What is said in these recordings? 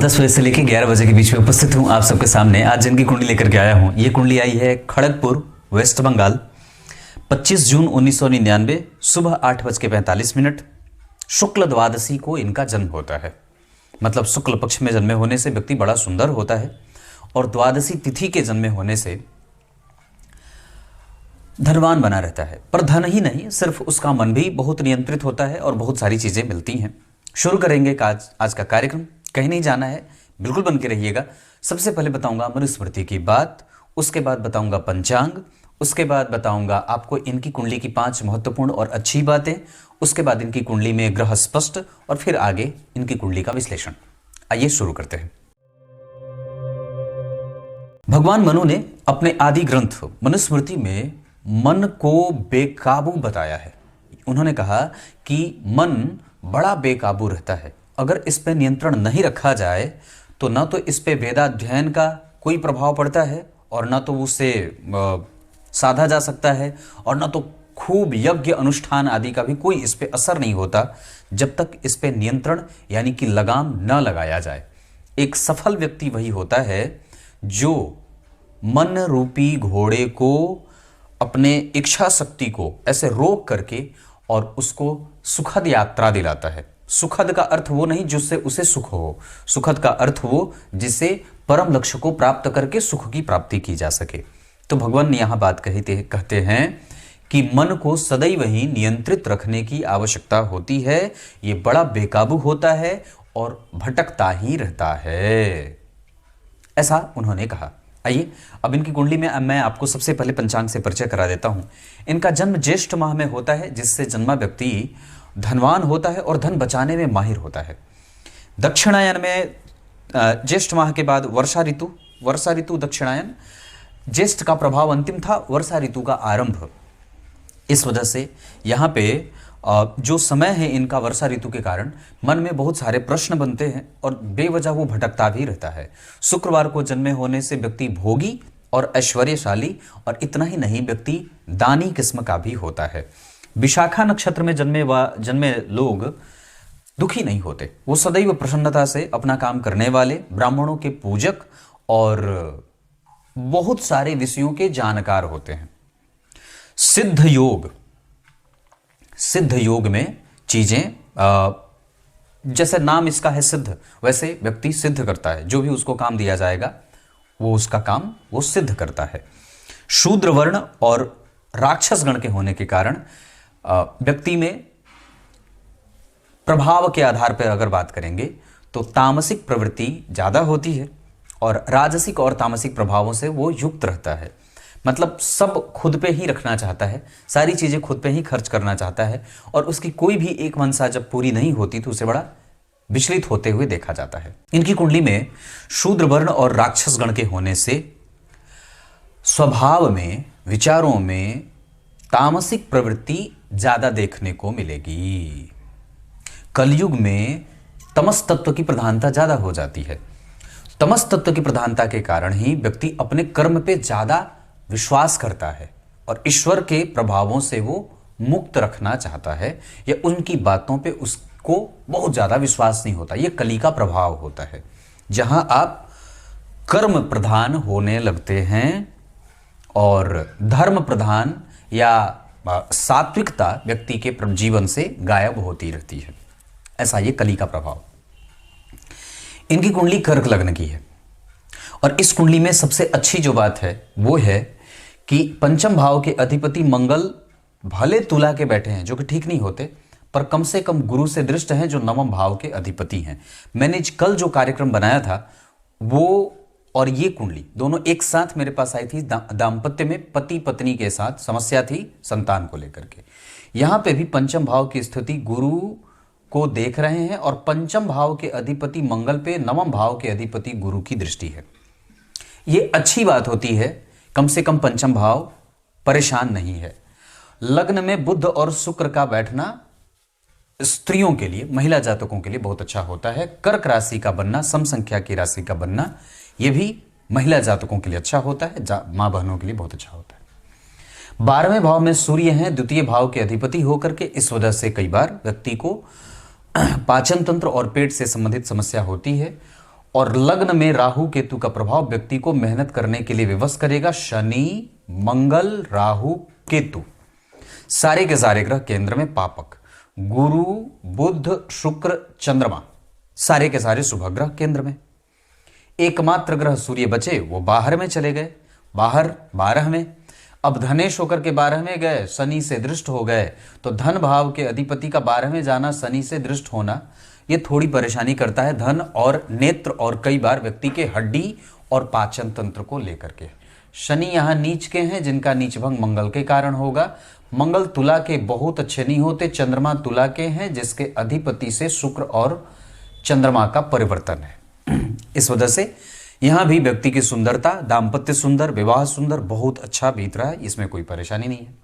10 बजे से लेकर 11 बजे के बीच में उपस्थित हूँ आप सबके सामने। आज जिनकी कुंडली लेकर के आया हूँ, ये कुंडली आई है खड़गपुर, वेस्ट बंगाल। 25 जून 1999 सुबह 8:45 शुक्ल द्वादशी को इनका जन्म होता है। मतलब शुक्ल पक्ष में जन्मे होने से व्यक्ति बड़ा सुंदर होता है और द्वादशी तिथि के जन्मे होने से धनवान बना रहता है। पर धन ही नहीं, सिर्फ उसका मन भी बहुत नियंत्रित होता है और बहुत सारी चीजें मिलती हैं। शुरू करेंगे आज का कार्यक्रम। कहीं नहीं जाना है, बिल्कुल बन के रहिएगा। सबसे पहले बताऊंगा मनुस्मृति की बात, उसके बाद बताऊंगा पंचांग, उसके बाद बताऊंगा आपको इनकी कुंडली की 5 महत्वपूर्ण और अच्छी बातें, उसके बाद इनकी कुंडली में ग्रह स्पष्ट और फिर आगे इनकी कुंडली का विश्लेषण। आइए शुरू करते हैं। भगवान मनु ने अपने आदि ग्रंथ मनुस्मृति में मन को बेकाबू बताया है। उन्होंने कहा कि मन बड़ा बेकाबू रहता है। अगर इस पे नियंत्रण नहीं रखा जाए तो ना तो इस पे वेदाध्ययन का कोई प्रभाव पड़ता है और ना तो उसे साधा जा सकता है और ना तो खूब यज्ञ अनुष्ठान आदि का भी कोई इस पे असर नहीं होता जब तक इस पे नियंत्रण यानी कि लगाम न लगाया जाए। एक सफल व्यक्ति वही होता है जो मन रूपी घोड़े को अपने इच्छा शक्ति को ऐसे रोक करके और उसको सुखद यात्रा दिलाता है। सुखद का अर्थ वो नहीं जिससे उसे सुख हो, सुखद का अर्थ वो जिससे परम लक्ष्य को प्राप्त करके सुख की प्राप्ति की जा सके। तो भगवान ने यहां बात कहते हैं कि मन को सदैव ही नियंत्रित रखने की आवश्यकता होती है। ये बड़ा बेकाबू होता है और भटकता ही रहता है, ऐसा उन्होंने कहा। आइए अब इनकी कुंडली में मैं आपको सबसे पहले पंचांग से परिचय करा देता हूं। इनका जन्म ज्येष्ठ माह में होता है, जिससे जन्मा व्यक्ति धनवान होता है और धन बचाने में माहिर होता है। दक्षिणायन में ज्येष्ठ माह के बाद वर्षा ऋतु दक्षिणायन, ज्येष्ठ का प्रभाव अंतिम था, वर्षा ऋतु का आरंभ। इस वजह से यहाँ पे जो समय है इनका वर्षा ऋतु के कारण मन में बहुत सारे प्रश्न बनते हैं और बेवजह वो भटकता भी रहता है। शुक्रवार को जन्मे होने से व्यक्ति भोगी और ऐश्वर्यशाली, और इतना ही नहीं व्यक्ति दानी किस्म का भी होता है। विशाखा नक्षत्र में जन्मे लोग दुखी नहीं होते, वो सदैव प्रसन्नता से अपना काम करने वाले, ब्राह्मणों के पूजक और बहुत सारे विषयों के जानकार होते हैं। सिद्ध योग में चीजें जैसे नाम इसका है सिद्ध, वैसे व्यक्ति सिद्ध करता है। जो भी उसको काम दिया जाएगा वो उसका काम वो सिद्ध करता है। शूद्र वर्ण और राक्षस गण के होने के कारण व्यक्ति में प्रभाव के आधार पर अगर बात करेंगे तो तामसिक प्रवृत्ति ज्यादा होती है और राजसिक और तामसिक प्रभावों से वो युक्त रहता है। मतलब सब खुद पे ही रखना चाहता है, सारी चीजें खुद पे ही खर्च करना चाहता है और उसकी कोई भी एक मनसा जब पूरी नहीं होती तो उसे बड़ा विचलित होते हुए देखा जाता है। इनकी कुंडली में शूद्र वर्ण और राक्षस गण के होने से स्वभाव में, विचारों में तामसिक प्रवृत्ति ज्यादा देखने को मिलेगी। कलयुग में तमस तत्व की प्रधानता ज्यादा हो जाती है। तमस तत्व की प्रधानता के कारण ही व्यक्ति अपने कर्म पे ज्यादा विश्वास करता है और ईश्वर के प्रभावों से वो मुक्त रखना चाहता है या उनकी बातों पे उसको बहुत ज्यादा विश्वास नहीं होता। ये कली का प्रभाव होता है, जहां आप कर्म प्रधान होने लगते हैं और धर्म प्रधान या सात्विकता व्यक्ति के जीवन से गायब होती रहती है। ऐसा ये कली का प्रभाव। इनकी कुंडली कर्क लग्न की है और इस कुंडली में सबसे अच्छी जो बात है वो है कि पंचम भाव के अधिपति मंगल भले तुला के बैठे हैं, जो कि ठीक नहीं होते, पर कम से कम गुरु से दृष्ट हैं जो नवम भाव के अधिपति हैं। मैंने कल जो कार्यक्रम बनाया था वो और ये कुंडली दोनों एक साथ मेरे पास आई थी। दाम्पत्य में पति पत्नी के साथ समस्या थी संतान को लेकर के। यहां पे भी पंचम भाव की स्थिति गुरु को देख रहे हैं और पंचम भाव के अधिपति मंगल पे नवम भाव के अधिपति गुरु की दृष्टि है। ये अच्छी बात होती है, कम से कम पंचम भाव परेशान नहीं है। लग्न में बुध और शुक्र का बैठना स्त्रियों के लिए, महिला जातकों के लिए बहुत अच्छा होता है। कर्क राशि का बनना, सम संख्या की राशि का बनना, यह भी महिला जातकों के लिए अच्छा होता है, मां बहनों के लिए बहुत अच्छा होता है। 12वें भाव में सूर्य हैं, द्वितीय भाव के अधिपति होकर के। इस वजह से कई बार व्यक्ति को पाचन तंत्र और पेट से संबंधित समस्या होती है और लग्न में राहु केतु का प्रभाव व्यक्ति को मेहनत करने के लिए विवश करेगा। शनि, मंगल, राहु, केतु सारे के सारे ग्रह केंद्र में पापक। गुरु, बुध, शुक्र, चंद्रमा सारे के सारे शुभ ग्रह केंद्र में। एकमात्र ग्रह सूर्य बचे, वो बाहर में चले गए, बाहर 12 में। अब धनेश होकर के 12 में गए, शनि से दृष्ट हो गए, तो धन भाव के अधिपति का 12 में जाना, शनि से दृष्ट होना, ये थोड़ी परेशानी करता है धन और नेत्र और कई बार व्यक्ति के हड्डी और पाचन तंत्र को लेकर के। शनि यहाँ नीच के हैं, जिनका नीच भंग मंगल के कारण होगा। मंगल तुला के बहुत अच्छे नहीं होते, चंद्रमा तुला के हैं जिसके अधिपति से शुक्र और चंद्रमा का परिवर्तन है। इस वजह से यहां भी व्यक्ति की सुंदरता, दाम्पत्य सुंदर, विवाह सुंदर, बहुत अच्छा बीत रहा है, इसमें कोई परेशानी नहीं है।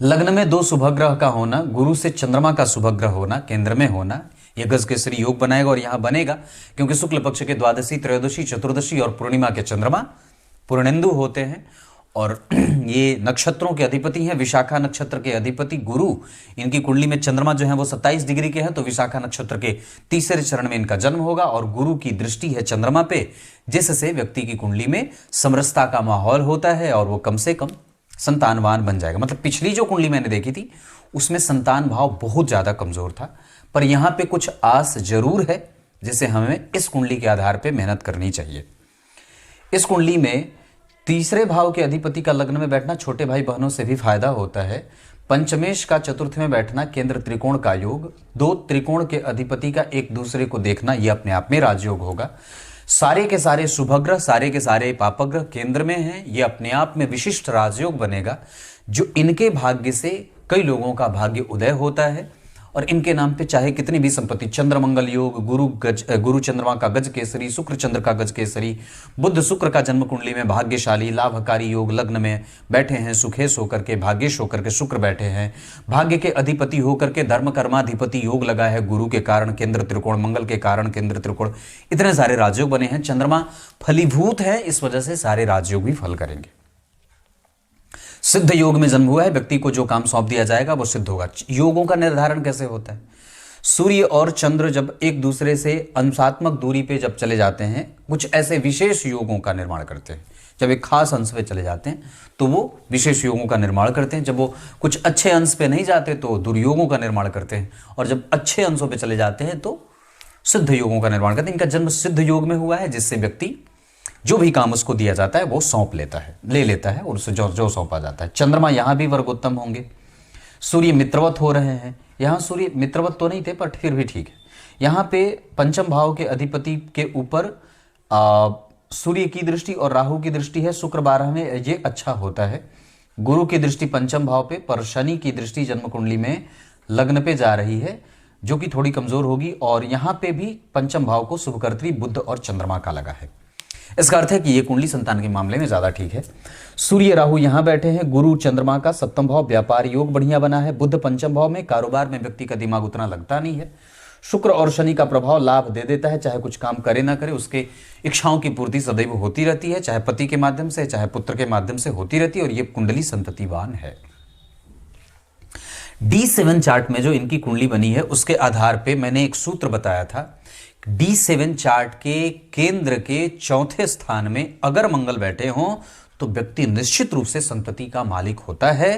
लग्न में 2 शुभ ग्रह का होना, गुरु से चंद्रमा का शुभ ग्रह होना, केंद्र में होना, यह गज केसरी योग बनाएगा और यहां बनेगा क्योंकि शुक्ल पक्ष के द्वादशी, त्रयोदशी, चतुर्दशी और पूर्णिमा के चंद्रमा पूर्णेंदु होते हैं और ये नक्षत्रों के अधिपति हैं। विशाखा नक्षत्र के अधिपति गुरु, इनकी कुंडली में चंद्रमा जो है वो 27 डिग्री के हैं, तो विशाखा नक्षत्र के तीसरे चरण में इनका जन्म होगा और गुरु की दृष्टि है चंद्रमा पे, जिससे व्यक्ति की कुंडली में समरसता का माहौल होता है और वो कम से कम संतानवान बन जाएगा। मतलब पिछली जो कुंडली मैंने देखी थी उसमें संतान भाव बहुत ज्यादा कमजोर था, पर यहां पे कुछ आस जरूर है जिसे हमें इस कुंडली के आधार पर मेहनत करनी चाहिए। इस कुंडली में तीसरे भाव के अधिपति का लग्न में बैठना छोटे भाई बहनों से भी फायदा होता है। पंचमेश का चतुर्थ में बैठना केंद्र त्रिकोण का योग, 2 त्रिकोण के अधिपति का एक दूसरे को देखना, यह अपने आप में राजयोग होगा। सारे के सारे शुभ ग्रह, सारे के सारे पापग्रह केंद्र में हैं, यह अपने आप में विशिष्ट राजयोग बनेगा जो इनके भाग्य से कई लोगों का भाग्य उदय होता है और इनके नाम पे चाहे कितनी भी संपत्ति, चंद्र मंगल योग, गुरु चंद्रमा का गज केसरी, शुक्र चंद्र का गज केसरी, बुध शुक्र का जन्म कुंडली में भाग्यशाली लाभकारी योग लग्न में बैठे हैं, सुखेश होकर के, भाग्येश होकर के शुक्र बैठे हैं, भाग्य के अधिपति होकर के धर्म कर्माधिपति योग लगा है गुरु के कारण केंद्र त्रिकोण, मंगल के कारण केंद्र त्रिकोण, इतने सारे राजयोग बने हैं। चंद्रमा फलीभूत है, इस वजह से सारे राजयोग भी फल करेंगे। सिद्ध योग में जन्म हुआ है, व्यक्ति को जो काम सौंप दिया जाएगा वो सिद्ध होगा। योगों का निर्धारण कैसे होता है? सूर्य और चंद्र जब एक दूसरे से अंशात्मक दूरी पे जब चले जाते हैं, कुछ ऐसे विशेष योगों का निर्माण करते हैं। जब एक खास अंश पे चले जाते हैं तो वो विशेष योगों का निर्माण करते हैं, जब वो कुछ अच्छे अंश पे नहीं जाते तो दुर्योगों का निर्माण करते हैं, और जब अच्छे अंशों पे चले जाते हैं तो सिद्ध योगों का निर्माण करते हैं। इनका जन्म सिद्ध योग में हुआ है, जिससे व्यक्ति जो भी काम उसको दिया जाता है वो सौंप लेता है, ले लेता है और उसे जो सौंपा जाता है। चंद्रमा यहां भी वर्गोत्तम होंगे। सूर्य मित्रवत हो रहे हैं, यहां सूर्य मित्रवत तो नहीं थे पर फिर भी ठीक है। यहां पे पंचम भाव के अधिपति के ऊपर सूर्य की दृष्टि और राहु की दृष्टि है, शुक्र 12 में, ये अच्छा होता है। गुरु की दृष्टि पंचम भाव पे, पर शनि की दृष्टि जन्म कुंडली में लग्न पे जा रही है जो कि थोड़ी कमजोर होगी, और यहां पे भी पंचम भाव को शुभकर्त्री बुध और चंद्रमा का लगा है। इसका अर्थ है कि ये कुंडली संतान के मामले में ज्यादा ठीक है। सूर्य राहु यहां बैठे हैं, गुरु चंद्रमा का सप्तम भाव व्यापार योग बढ़िया बना है, बुध पंचम भाव में, कारोबार में व्यक्ति का दिमाग उतना लगता नहीं है। शुक्र और शनि का प्रभाव लाभ दे देता है, चाहे कुछ काम करे ना करे उसके इच्छाओं की पूर्ति सदैव होती रहती है, चाहे पति के माध्यम से चाहे पुत्र के माध्यम से होती रहती है, और ये कुंडली संततिवान है। D7 चार्ट में जो इनकी कुंडली बनी है उसके आधार पे मैंने एक सूत्र बताया था। D7 चार्ट के केंद्र के चौथे स्थान में अगर मंगल बैठे हों तो व्यक्ति निश्चित रूप से संतति का मालिक होता है।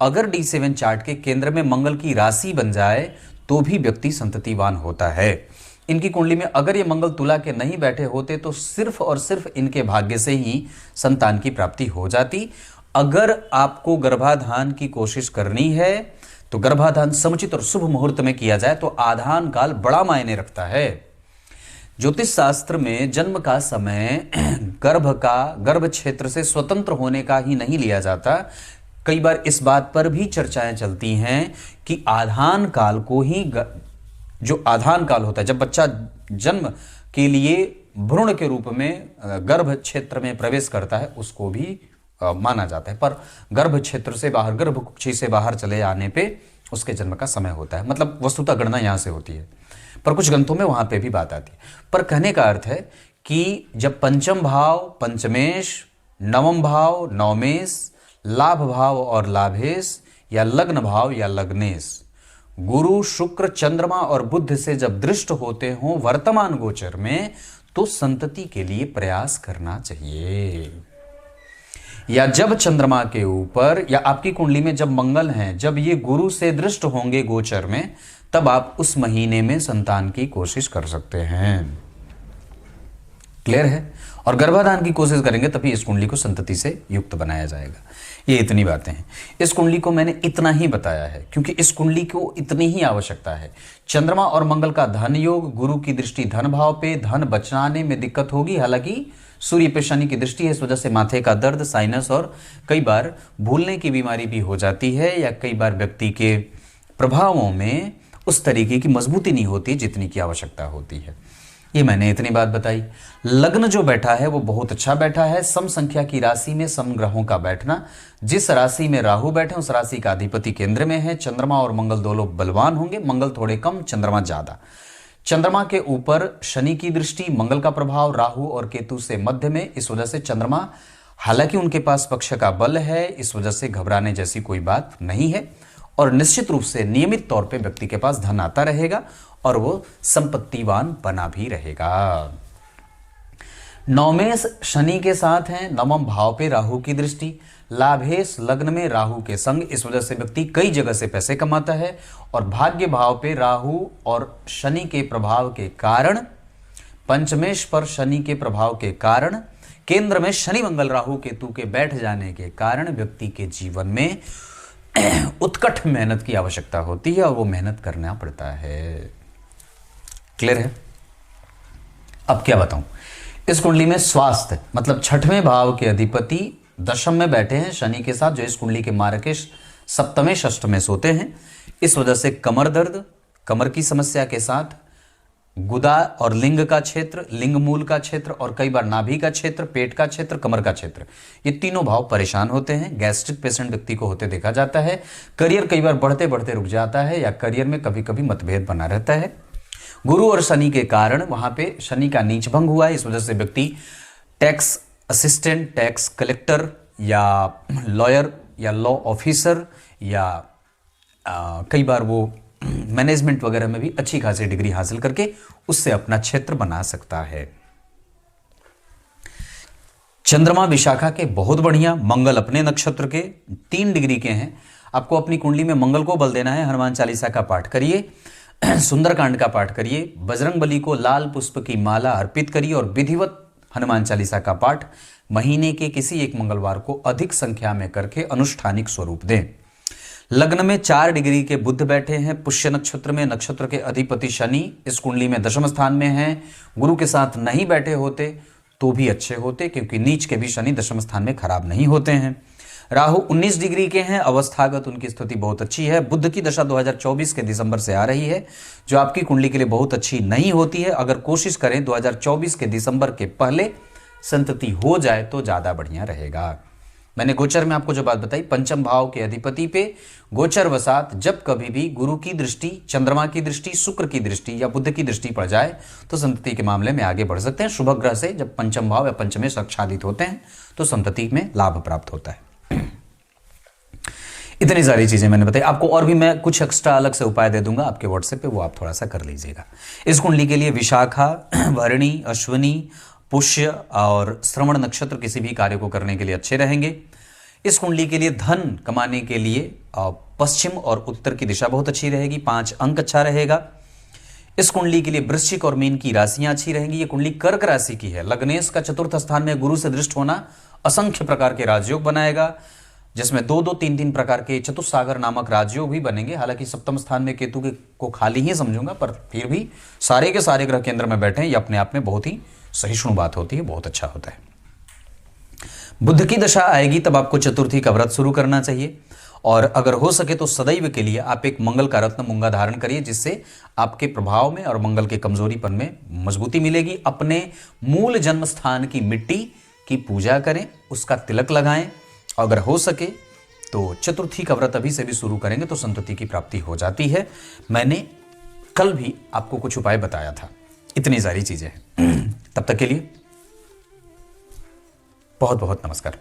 अगर D7 चार्ट के केंद्र में मंगल की राशि बन जाए तो भी व्यक्ति संततिवान होता है। इनकी कुंडली में अगर ये मंगल तुला के नहीं बैठे होते तो सिर्फ और सिर्फ इनके भाग्य से ही संतान की प्राप्ति हो जाती। अगर आपको गर्भाधान की कोशिश करनी है तो गर्भाधान समुचित और शुभ मुहूर्त में किया जाए तो आधान काल बड़ा मायने रखता है। ज्योतिष शास्त्र में जन्म का समय गर्भ क्षेत्र से स्वतंत्र होने का ही नहीं लिया जाता। कई बार इस बात पर भी चर्चाएं चलती हैं कि आधान काल को ही, जो आधान काल होता है जब बच्चा जन्म के लिए भ्रूण के रूप में गर्भ क्षेत्र में प्रवेश करता है, उसको भी माना जाता है, पर गर्भ क्षेत्र से बाहर, गर्भकुक्षी से बाहर चले आने पे उसके जन्म का समय होता है। मतलब वस्तुतः गणना यहां से होती है, पर कुछ ग्रंथों में वहां पे भी बात आती है। पर कहने का अर्थ है कि जब पंचम भाव पंचमेश, नवम भाव नवमेश, लाभ भाव और लाभेश, या लग्न भाव या लग्नेश, गुरु, शुक्र, चंद्रमा और बुध से जब दृष्ट होते हों वर्तमान गोचर में, तो संतति के लिए प्रयास करना चाहिए। या जब चंद्रमा के ऊपर या आपकी कुंडली में जब मंगल हैं, जब ये गुरु से दृष्ट होंगे गोचर में, तब आप उस महीने में संतान की कोशिश कर सकते हैं। क्लियर है? और गर्भाधान की कोशिश करेंगे तभी इस कुंडली को संतति से युक्त बनाया जाएगा। ये इतनी बातें हैं। इस कुंडली को मैंने इतना ही बताया है क्योंकि इस कुंडली को इतनी ही आवश्यकता है। चंद्रमा और मंगल का धन योग, गुरु की दृष्टि धन भाव पे, धन बचाने में दिक्कत होगी। हालांकि सूर्य पे शनि की दृष्टि है, इस वजह से माथे का दर्द, साइनस और कई बार भूलने की बीमारी भी हो जाती है, या कई बार व्यक्ति के प्रभावों में उस तरीके की मजबूती नहीं होती जितनी की आवश्यकता होती है। ये मैंने इतनी बात बताई। लग्न जो बैठा है वो बहुत अच्छा बैठा है। सम संख्या की राशि में सम ग्रहों का बैठना, जिस राशि में राहु बैठे उस राशि का अधिपति केंद्र में है। चंद्रमा और मंगल दोनों बलवान होंगे, मंगल थोड़े कम, चंद्रमा ज्यादा। चंद्रमा के ऊपर शनि की दृष्टि, मंगल का प्रभाव राहु और केतु से मध्य में, इस वजह से चंद्रमा, हालांकि उनके पास पक्ष का बल है, इस वजह से घबराने जैसी कोई बात नहीं है। और निश्चित रूप से नियमित तौर पे व्यक्ति के पास धन आता रहेगा और वो संपत्तिवान बना भी रहेगा। नौमेश शनि के साथ हैं, नवम भाव पे राहु की दृष्टि, लाभेश लग्न में राहु के संग, इस वजह से व्यक्ति कई जगह से पैसे कमाता है। और भाग्य भाव पे राहु और शनि के प्रभाव के कारण, पंचमेश पर शनि के प्रभाव के कारण, केंद्र में शनि मंगल राहु केतु के बैठ जाने के कारण व्यक्ति के जीवन में उत्कट मेहनत की आवश्यकता होती है और वो मेहनत करना पड़ता है। क्लियर है? अब क्या बताऊं, इस कुंडली में स्वास्थ्य मतलब छठवें भाव के अधिपति दशम में बैठे हैं शनि के साथ, जो इस कुंडली के मार्गेश सप्तमें षष्ठमें सोते हैं। इस वजह से कमर दर्द, कमर की समस्या के साथ गुदा और लिंग का क्षेत्र, लिंग मूल का क्षेत्र और कई बार नाभि का क्षेत्र, पेट का क्षेत्र, कमर का क्षेत्र, ये तीनों भाव परेशान होते हैं। गैस्ट्रिक पेशेंट व्यक्ति को होते देखा जाता है। करियर कई बार बढ़ते बढ़ते रुक जाता है या करियर में कभी कभी मतभेद बना रहता है। गुरु और शनि के कारण वहां पे शनि का नीच भंग हुआ है, इस वजह से व्यक्ति टैक्स असिस्टेंट, टैक्स कलेक्टर या लॉयर या लॉ ऑफिसर या कई बार वो मैनेजमेंट वगैरह में भी अच्छी खासी डिग्री हासिल करके उससे अपना क्षेत्र बना सकता है। चंद्रमा विशाखा के बहुत बढ़िया, मंगल अपने नक्षत्र के 3 डिग्री के हैं। आपको अपनी कुंडली में मंगल को बल देना है। हनुमान चालीसा का पाठ करिए, सुंदरकांड का पाठ करिए, बजरंग बली को लाल पुष्प की माला अर्पित करिए और विधिवत हनुमान चालीसा का पाठ महीने के किसी एक मंगलवार को अधिक संख्या में करके अनुष्ठानिक स्वरूप दें। लग्न में 4 डिग्री के बुध बैठे हैं पुष्य नक्षत्र में, नक्षत्र के अधिपति शनि इस कुंडली में दशम स्थान में हैं। गुरु के साथ नहीं बैठे होते तो भी अच्छे होते, क्योंकि नीच के भी शनि दशम स्थान में खराब नहीं होते हैं। राहु 19 डिग्री के हैं, अवस्थागत उनकी स्थिति बहुत अच्छी है। बुध की दशा 2024 के दिसंबर से आ रही है, जो आपकी कुंडली के लिए बहुत अच्छी नहीं होती है। अगर कोशिश करें 2024 के दिसंबर के पहले संतति हो जाए तो ज्यादा बढ़िया रहेगा। मैंने गोचर में आपको जो बात बताई, पंचम भाव के अधिपति पे गोचर वसात जब कभी भी गुरु की दृष्टि, चंद्रमा की दृष्टि, शुक्र की दृष्टि या बुध की दृष्टि पड़ जाए तो संतति के मामले में आगे बढ़ सकते हैं। शुभ ग्रह से जब पंचम भाव या पंचमेश आच्छादित होते हैं तो संतति में लाभ प्राप्त होता है। इतनी सारी चीजें मैंने बताई आपको, और भी मैं कुछ एक्स्ट्रा अलग से उपाय दे दूंगा आपके व्हाट्सएप पे, वो आप थोड़ा सा कर लीजिएगा। इस कुंडली के लिए विशाखा, भरणी, अश्विनी, पुष्य और श्रवण नक्षत्र किसी भी कार्य को करने के लिए अच्छे रहेंगे। इस कुंडली के लिए धन कमाने के लिए पश्चिम और उत्तर की दिशा बहुत अच्छी रहेगी, 5 अंक अच्छा रहेगा। इस कुंडली के लिए वृश्चिक और मीन की राशियां अच्छी रहेंगी। ये कुंडली कर्क राशि की है। लग्नेश का चतुर्थ स्थान में गुरु से दृष्ट होना असंख्य प्रकार के राजयोग बनाएगा, जिसमें 2-2, 3-3 प्रकार के चतुस्सागर नामक राजयोग भी बनेंगे। हालांकि सप्तम स्थान में केतु के को खाली ही समझूंगा, पर फिर भी सारे के सारे ग्रह केंद्र में बैठे हैं, ये अपने आप में बहुत ही सहिष्णु बात होती है, बहुत अच्छा होता है। बुध की दशा आएगी तब आपको चतुर्थी का व्रत शुरू करना चाहिए, और अगर हो सके तो सदैव के लिए आप एक मंगल का रत्न मूंगा धारण करिए, जिससे आपके प्रभाव में और मंगल के कमजोरीपन में मजबूती मिलेगी। अपने मूल जन्म स्थान की मिट्टी की पूजा करें, उसका तिलक लगाएं, और अगर हो सके तो चतुर्थी का व्रत अभी से भी शुरू करेंगे तो संतति की प्राप्ति हो जाती है। मैंने कल भी आपको कुछ उपाय बताया था। इतनी सारी चीजें हैं। तब तक के लिए बहुत बहुत नमस्कार।